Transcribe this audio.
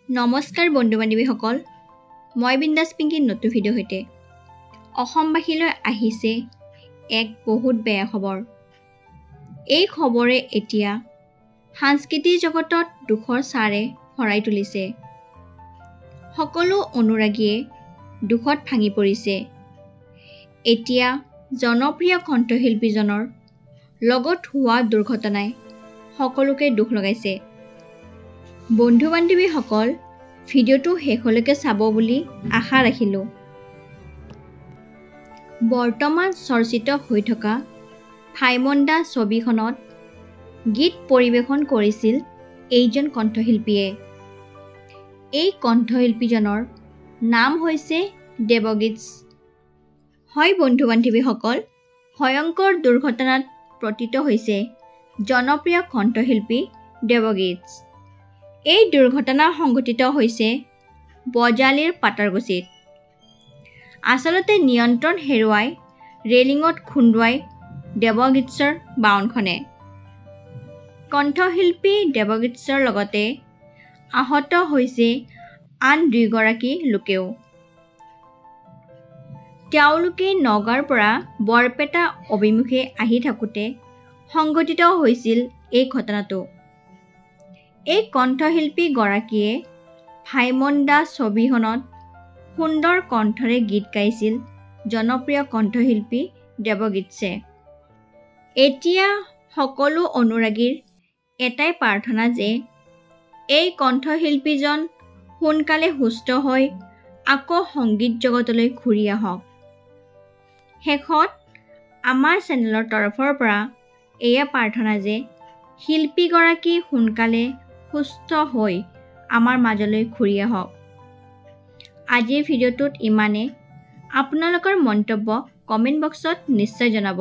নমস্কাৰ বন্ধু বান্ধৱীসকল, মই বিন্দাস পিংকিৰ নতুন ভিডিঅ' সৈতে অসমবাসীলৈ আহিছে এক বহুত বেয়া খবৰ। এই খবৰে এতিয়া সাংস্কৃতিক জগতত দুখৰ ছাৰে ভৰাই তুলিছে। সকলো অনুৰাগীয়ে দুখত ভাঙি পৰিছে। এতিয়া জনপ্ৰিয় কণ্ঠশিল্পীজনৰ লগত হোৱা দুৰ্ঘটনাই সকলোকে দুখ লগাইছে। বন্ধু বান্ধৱীসকল, ভিডিঅ'টো শেষলৈকে চাব বুলি আশা ৰাখিলোঁ। বৰ্তমান চৰ্চিত হৈ থকা ভাইমন দা ছবিখনত গীত পৰিৱেশন কৰিছিল এইজন কণ্ঠশিল্পীয়ে। এই কণ্ঠশিল্পীজনৰ নাম হৈছে দেৱগীত। হয় বন্ধু বান্ধৱীসকল, ভয়ংকৰ দুৰ্ঘটনাত পতিত হৈছে জনপ্ৰিয় কণ্ঠশিল্পী দেৱগীত। এই দুৰ্ঘটনা সংঘটিত হৈছে বজালিৰ পাটাৰকুছিত। আচলতে নিয়ন্ত্ৰণ হেৰুৱাই ৰেলিঙত খুন্দুৱাই দেৱগীতৰ বাহনখনে। কণ্ঠশিল্পী দেৱগীতৰ লগতে আহত হৈছে আন দুগৰাকী লোকেও। তেওঁলোকে নগাঁৱৰ পৰা বৰপেটা অভিমুখে আহি থাকোঁতে সংঘটিত হৈছিল এই ঘটনাটো। এই কণ্ঠশিল্পীগৰাকীয়ে ভাইমন দা ছবিখনত সুন্দৰ কণ্ঠৰে গীত গাইছিল জনপ্ৰিয় কণ্ঠশিল্পী দেৱগীতে। এতিয়া সকলো অনুৰাগীৰ এটাই প্ৰাৰ্থনা যে এই কণ্ঠশিল্পীজন সোনকালে সুস্থ হৈ আকৌ সংগীত জগতলৈ ঘূৰি আহক। শেষত আমাৰ চেনেলৰ তৰফৰ পৰা এয়া প্ৰাৰ্থনা যে শিল্পীগৰাকী সোনকালে সুস্থ হৈ আমাৰ মাজলৈ ঘূৰি আহক। আজিৰ ভিডিঅ'টোত ইমানে। আপোনালোকৰ মন্তব্য কমেণ্ট বক্সত নিশ্চয় জনাব।